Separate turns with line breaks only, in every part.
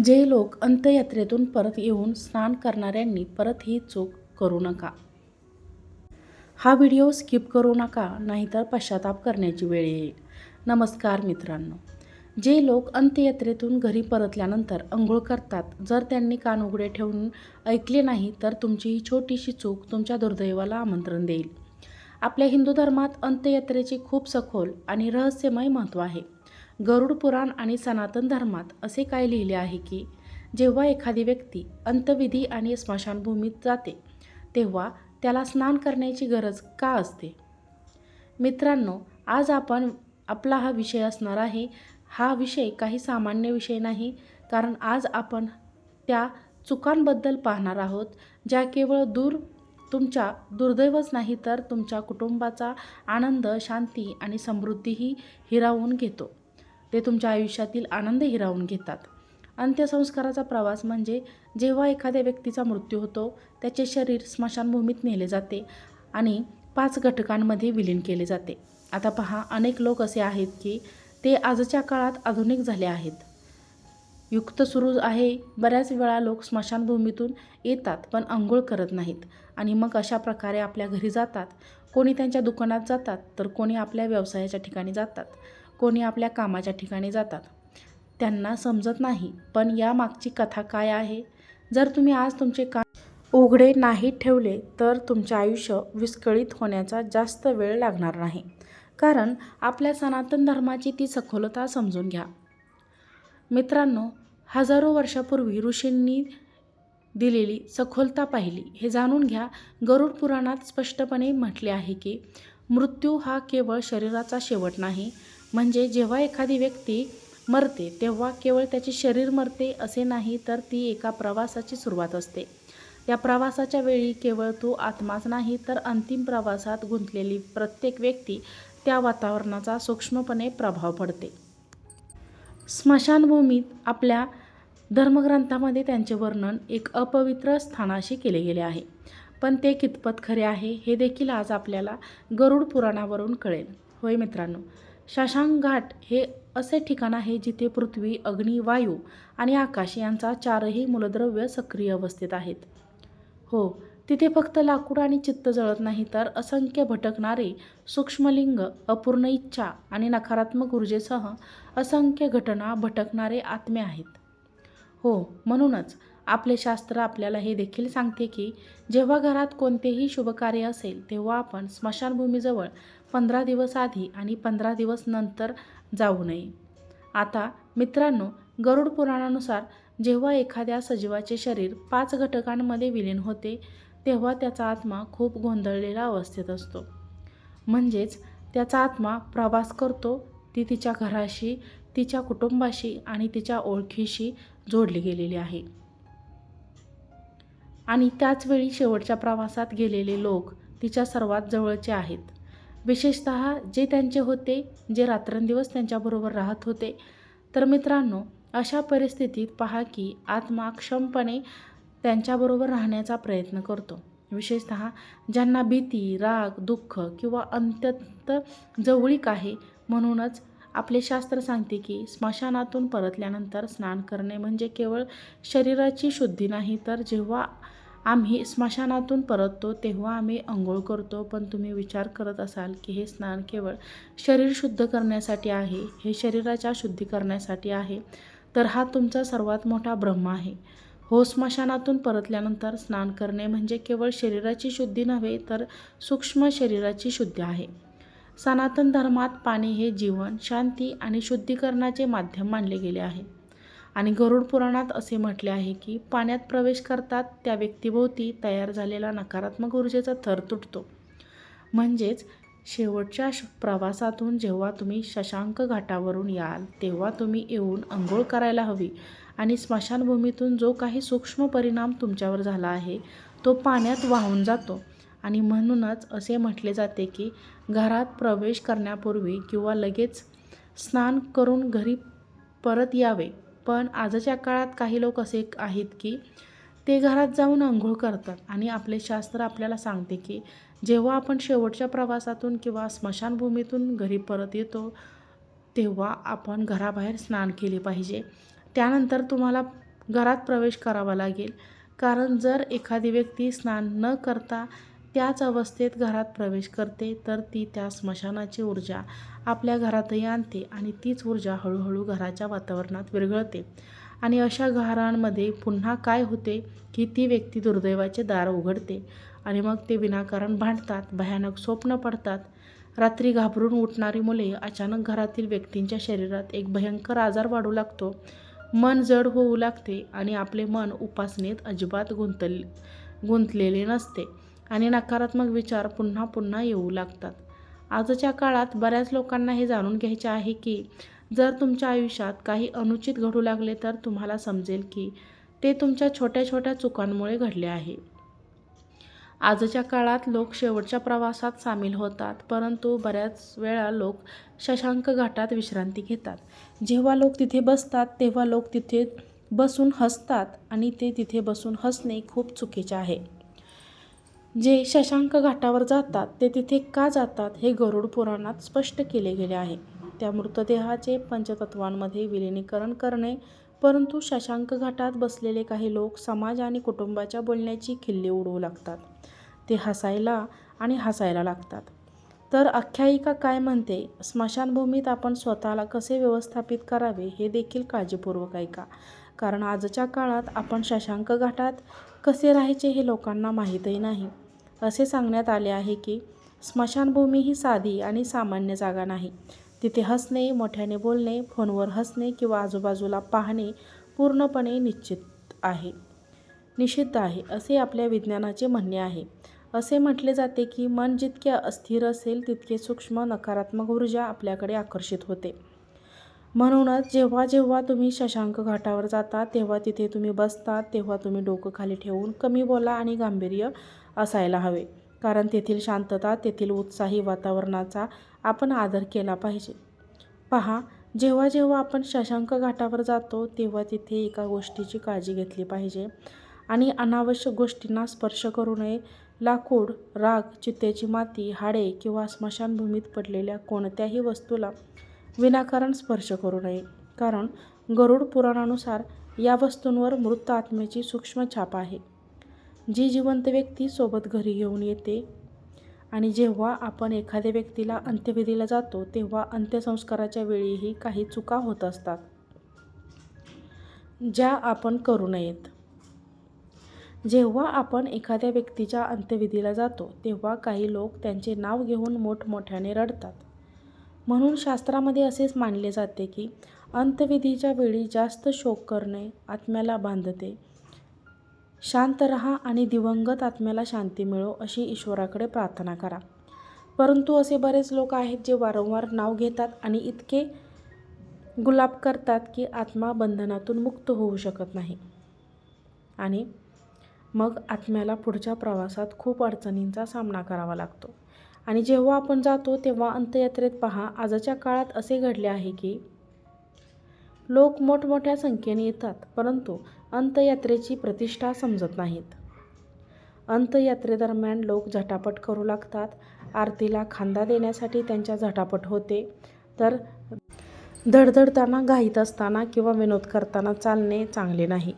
जे लोक अंत्ययात्रेतून परत येऊन स्नान करणाऱ्यांनी परत ही चूक करू नका. हा व्हिडिओ स्किप करू नका, नाहीतर पश्चाताप करण्याची वेळ येईल. नमस्कार मित्रांनो, जे लोक अंत्ययात्रेतून घरी परतल्यानंतर अंघोळ करतात, जर त्यांनी कान उघडे ठेवून ऐकले नाही तर तुमची ही छोटीशी चूक तुमच्या दुर्दैवाला आमंत्रण देईल. आपल्या हिंदू धर्मात अंत्ययात्रेचे खूप सखोल आणि रहस्यमय महत्त्व आहे. गरुड पुराण आणि सनातन धर्मात असे काय लिहिले आहे की जेव्हा एखादी व्यक्ती अंत्यविधी आणि स्मशानभूमीत जाते तेव्हा त्याला स्नान करण्याची गरज का असते? मित्रांनो, आज आपला हा विषय असणार आहे. हा विषय काही सामान्य विषय नाही, कारण आज आपण त्या चुकांबद्दल पाहणार आहोत ज्या केवळ तुमच्या दुर्दैवच नाही तर तुमच्या कुटुंबाचा आनंद, शांती आणि समृद्धीही हिरावून घेतो. ते तुमच्या आयुष्यातील आनंद हिरावून घेतात. अंत्यसंस्काराचा प्रवास म्हणजे जेव्हा एखाद्या व्यक्तीचा मृत्यू होतो, त्याचे शरीर स्मशानभूमीत नेले जाते आणि 5 घटकांमध्ये विलीन केले जाते. आता पहा, अनेक लोक असे आहेत की ते आजच्या काळात आधुनिक झाले आहेत. युक्त सुरू आहे. बऱ्याच वेळा लोक स्मशानभूमीतून येतात पण अंघोळ करत नाहीत आणि मग अशा प्रकारे आपल्या घरी जातात. कोणी त्यांच्या दुकानात जातात, तर कोणी आपल्या व्यवसायाच्या ठिकाणी जातात, कोणी आपल्या कामाच्या ठिकाणी जातात. त्यांना समजत नाही, पण या मागची कथा काय आहे? जर तुम्ही आज तुमचे कान उघडे नाही ठेवले तर तुमचे आयुष्य विस्कळीत होण्याचा जास्त वेळ लागणार नाही. कारण आपल्या सनातन धर्माची ती सखोलता समजून घ्या. मित्रांनो, हजारो वर्षापूर्वी ऋषींनी दिलेली सखोलता पाहिली हे जाणून घ्या. गरुड पुराणात स्पष्टपणे म्हटले आहे की मृत्यू हा केवळ शरीराचा शेवट नाही. म्हणजे जेव्हा एखादी व्यक्ती मरते तेव्हा केवळ त्याचे शरीर मरते असे नाही, तर ती एका प्रवासाची सुरुवात असते. या प्रवासाच्या वेळी केवळ तो आत्माच नाही, तर अंतिम प्रवासात गुंतलेली प्रत्येक व्यक्ती, त्या वातावरणाचा सूक्ष्मपणे प्रभाव पडते. स्मशानभूमीत आपल्या धर्मग्रंथामध्ये त्यांचे वर्णन एक अपवित्र स्थानाशी केले गेले आहे. पण ते कितपत खरे आहे हे देखील आज आपल्याला गरुड पुराणावरून कळेल. होय मित्रांनो, शशांक घाट हे असे ठिकाण आहे जिथे पृथ्वी, अग्नी, वायू आणि आकाश यांचा 4ही मूलद्रव्य सक्रिय अवस्थेत आहेत. हो, तिथे फक्त लाकूड आणि चित्त जळत नाही, तर असंख्य भटकणारे सूक्ष्मलिंग, अपूर्ण इच्छा आणि नकारात्मक ऊर्जेसह असंख्य घटना भटकणारे आत्मे आहेत. हो, म्हणूनच आपले शास्त्र आपल्याला हे देखील सांगते की जेव्हा घरात कोणतेही शुभकार्य असेल तेव्हा आपण स्मशानभूमीजवळ 15 दिवस आधी आणि 15 दिवस नंतर जाऊ नये. आता मित्रांनो, गरुड पुराणानुसार जेव्हा एखाद्या सजीवाचे शरीर 5 घटकांमध्ये विलीन होते तेव्हा त्याचा आत्मा खूप गोंधळलेला अवस्थेत असतो. म्हणजेच त्याचा आत्मा प्रवास करतो. ती तिच्या घराशी, तिच्या कुटुंबाशी आणि तिच्या ओळखीशी जोडली गेलेली आहे. आणि त्याचवेळी शेवटच्या प्रवासात गेलेले लोक तिच्या सर्वात जवळचे आहेत. विशेषतः जे त्यांचे होते, जे रात्रंदिवस त्यांच्याबरोबर राहत होते. तर मित्रांनो, अशा परिस्थितीत पहा की आत्मा क्षमपणे त्यांच्याबरोबर राहण्याचा प्रयत्न करतो. विशेषतः ज्यांना भीती, राग, दुःख किंवा अत्यंत जवळीक आहे. म्हणूनच आपले शास्त्र सांगते की स्मशानातून परतल्यानंतर स्नान करणे म्हणजे केवळ शरीराची शुद्धी नाही, तर जेव्हा आम्ही स्मशानातून परततो तेव्हा आम्ही अंघोळ करतो. पण तुम्ही विचार करत असाल की हे स्नान केवळ शरीर शुद्ध करण्यासाठी आहे, हे शरीराच्या शुद्धीकरणासाठी आहे, तर हा तुमचा सर्वात मोठा भ्रम आहे. हो, स्मशानातून परतल्यानंतर स्नान करणे म्हणजे केवळ शरीराची शुद्धी नव्हे, तर सूक्ष्म शरीराची शुद्धी आहे. सनातन धर्मात पाणी हे जीवन, शांती आणि शुद्धीकरणाचे माध्यम मानले गेले आहे. आणि गरुड पुराणात असे म्हटले आहे की पाण्यात प्रवेश करतात त्या व्यक्तीभोवती तयार झालेला नकारात्मक ऊर्जेचा थर तुटतो. म्हणजेच शेवटच्या प्रवासातून जेव्हा तुम्ही शशांक घाटावरून याल तेव्हा तुम्ही येऊन अंघोळ करायला हवी आणि स्मशानभूमीतून जो काही सूक्ष्म परिणाम तुमच्यावर झाला आहे तो पाण्यात वाहून जातो. आणि म्हणूनच असे म्हटले जाते की घरात प्रवेश करण्यापूर्वी किंवा लगेच स्नान करून घरी परत यावे. पण आजच्या काळात काही लोक असे आहेत की ते घरात जाऊन अंघोळ करतात आणि आपले शास्त्र आपल्याला सांगते की जेव्हा आपण शेवटच्या प्रवासातून किंवा स्मशानभूमीतून घरी परत येतो तेव्हा आपण घराबाहेर स्नान केले पाहिजे. त्यानंतर तुम्हाला घरात प्रवेश करावा लागेल. कारण जर एखादी व्यक्ती स्नान न करता त्याच अवस्थेत घरात प्रवेश करते तर ती त्या स्मशानाची ऊर्जा आपल्या घरातही आणते आणि तीच ऊर्जा हळूहळू घराच्या वातावरणात विरघळते. आणि अशा घरांमध्ये पुन्हा काय होते की ती व्यक्ती दुर्दैवाचे दार उघडते आणि मग ते विनाकारण भांडतात, भयानक स्वप्न पडतात. रात्री घाबरून उठणारी मुले, अचानक घरातील व्यक्तींच्या शरीरात एक भयंकर आजार वाढू लागतो, मन जड होऊ लागते आणि आपले मन उपासनेत अजिबात गुंतलेले नसते आणि नकारात्मक विचार पुन्हा पुन्हा येऊ लागतात. आजच्या काळात बऱ्याच लोकांना हे जाणून घ्यायचे आहे की जर तुमच्या आयुष्यात काही अनुचित घडू लागले तर तुम्हाला समजेल की ते तुमच्या छोट्या छोट्या चुकांमुळे घडले आहे. आजच्या काळात लोक शेवटच्या प्रवासात सामील होतात, परंतु बऱ्याच वेळा लोक शशांक घाटात विश्रांती घेतात. जेव्हा लोक तिथे बसतात तेव्हा लोक तिथे बसून हसतात आणि ते तिथे बसून हसणे खूप चुकीचे आहे. जे शशांक घाटावर जातात ते तिथे का जातात हे गरुड पुराणात स्पष्ट केले गेले आहे. त्या मृतदेहाचे पंचतत्वांमध्ये विलीनीकरण करणे. परंतु शशांक घाटात बसलेले काही लोक समाज आणि कुटुंबाच्या बोलण्याची खिल्ली उडवू लागतात. ते हसायला आणि हसायला लागतात. तर आख्यायिका काय म्हणते, स्मशानभूमीत आपण स्वतःला कसे व्यवस्थापित करावे हे देखील काळजीपूर्वक ऐका. कारण आजच्या काळात आपण शशांक घाटात कसे राहायचे हे लोकांना माहीतही नाही. असे सांगण्यात आले आहे की स्मशानभूमी ही साधी आणि सामान्य जागा नाही. तिथे हसणे, मोठ्याने बोलणे, फोनवर हसणे किंवा आजूबाजूला पाहणे पूर्णपणे निषिद्ध आहे असे आपल्या विज्ञानाचे म्हणणे आहे. असे म्हटले जाते की मन जितके अस्थिर असेल तितके सूक्ष्म नकारात्मक ऊर्जा आपल्याकडे आकर्षित होते. म्हणूनच जेव्हा जेव्हा तुम्ही शशांक घाटावर जाता तेव्हा तिथे तुम्ही बसता तेव्हा तुम्ही डोकं खाली ठेवून कमी बोला आणि गांभीर्य असायला हवे. कारण तेथील शांतता, तेथील उत्साही वातावरणाचा आपण आदर केला पाहिजे. पहा, जेव्हा जेव्हा आपण शशांक घाटावर जातो तेव्हा तिथे एका गोष्टीची काळजी घेतली पाहिजे आणि अनावश्यक गोष्टींना स्पर्श करू नये. लाकूड, राख, चितेची माती, हाडे किंवा स्मशानभूमीत पडलेल्या कोणत्याही वस्तूला विनाकारण स्पर्श करू नये. कारण गरुड पुराणानुसार या वस्तूंवर मृत आत्म्याची सूक्ष्म छाप आहे, जी जिवंत व्यक्ती सोबत घरी घेऊन येते. आणि जेव्हा आपण एखाद्या व्यक्तीला अंत्यविधीला जातो तेव्हा अंत्यसंस्काराच्या वेळीही काही चुका होत असतात, ज्या आपण करू नयेत. जेव्हा आपण एखाद्या व्यक्तीच्या अंत्यविधीला जातो तेव्हा काही लोक त्यांचे नाव घेऊन मोठमोठ्याने रडतात. म्हणून शास्त्रामध्ये असेच मानले जाते की अंत्यविधीच्या वेळी जास्त शोक करणे आत्म्याला बांधते. शांत रहा आणि दिवंगत आत्म्याला शांती मिळो अशी ईश्वराकडे प्रार्थना करा. परंतु असे बरेच लोक आहेत जे वारंवार नाव घेतात आणि इतके गुलाब करतात की आत्मा बंधनातून मुक्त होऊ शकत नाही आणि मग आत्म्याला पुढच्या प्रवासात खूप अडचणींचा सामना करावा लागतो. आणि जेव्हा आपण जातो तेव्हा अंत्ययात्रेत पहा, आजच्या काळात असे घडले आहे की लोक मोठमोठ्या संख्येने येतात परंतु अंत्ययात्रेची प्रतिष्ठा समजत नाहीत. अंत्ययात्रेदरम्यान लोक झटापट करू लागतात. आरतीला खांदा देण्यासाठी त्यांच्या झटापट होते. तर धडधडताना, घाईत असताना किंवा विनोद करताना चालणे चांगले नाही.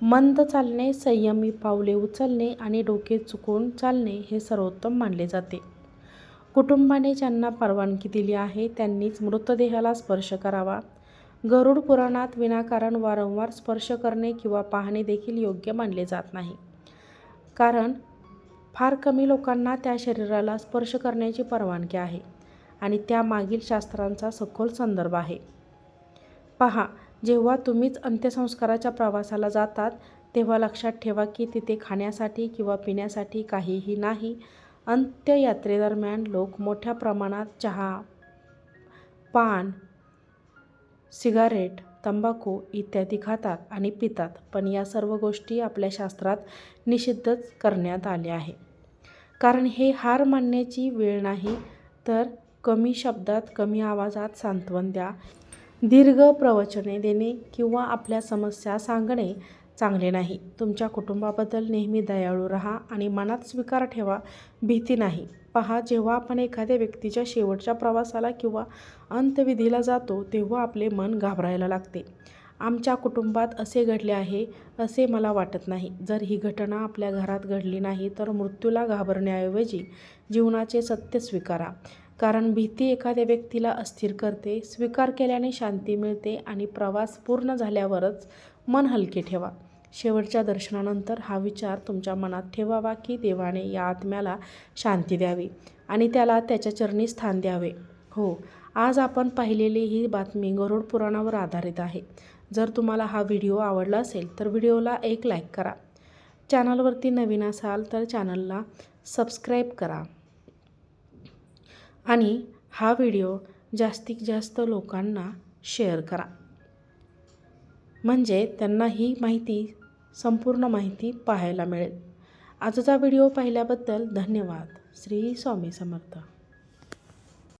मंद चालणे, संयमी पावले उचलणे आणि डोके चुकवून चालणे हे सर्वोत्तम मानले जाते. कुटुंबाने ज्यांना परवानगी दिली आहे त्यांनीच मृतदेहाला स्पर्श करावा. गरुड पुराणात विनाकारण वारंवार स्पर्श करणे किंवा पाहणे देखील योग्य मानले जात नाही. कारण फार कमी लोकांना त्या शरीराला स्पर्श करण्याची परवानगी आहे आणि त्यामागील शास्त्रांचा सखोल संदर्भ आहे. पहा, जेव्हा तुम्हीच अंत्यसंस्काराच्या प्रवासाला जातात तेव्हा लक्षात ठेवा की तिथे खाण्यासाठी किंवा पिण्यासाठी काहीही नाही. अंत्ययात्रेदरम्यान लोक मोठ्या प्रमाणात चहा, पान, सिगारेट, तंबाखू इत्यादी खातात आणि पितात, पण या सर्व गोष्टी आपल्या शास्त्रात निषिद्धच करण्यात आल्या आहे. कारण हे हार मानण्याची वेळ नाही, तर कमी शब्दात, कमी आवाजात सांत्वन द्या. दीर्घ प्रवचने देणे किंवा आपल्या समस्या सांगणे चांगले नाही. तुमच्या कुटुंबाबद्दल नेहमी दयाळू राहा आणि मनात स्वीकार ठेवा, भीती नाही. पहा, जेव्हा आपण एखाद्या व्यक्तीच्या शेवटच्या प्रवासाला किंवा अंत्यविधीला जातो तेव्हा आपले मन घाबरायला लागते आमच्या कुटुंबात असे घडले आहे असे मला वाटत नाही. जर ही घटना आपल्या घरात घडली नाही तर मृत्यूला घाबरण्याऐवजी जीवनाचे सत्य स्वीकारा. कारण भीती एखाद्या व्यक्तीला अस्थिर करते. स्वीकार केल्याने शांती मिळते आणि प्रवास पूर्ण झाल्यावरच मन हलके ठेवा. शेवटच्या दर्शनानंतर हा विचार तुमच्या मनात ठेवावा की देवाने या आत्म्याला शांती द्यावी आणि त्याला त्याच्या चरणी स्थान द्यावे. हो, आज आपण पाहिलेली ही बातमी गरुड पुराणावर आधारित आहे. जर तुम्हाला हा व्हिडिओ आवडला असेल तर व्हिडिओला एक लाईक करा. चॅनलवरती नवीन असाल तर चॅनलला सबस्क्राईब करा आणि हा व्हिडिओ जास्तीत जास्त लोकांना शेअर करा, म्हणजे त्यांना ही माहिती, संपूर्ण माहिती पाहायला मिळेल. आजचा व्हिडिओ पाहिल्याबद्दल धन्यवाद. श्री स्वामी समर्थ.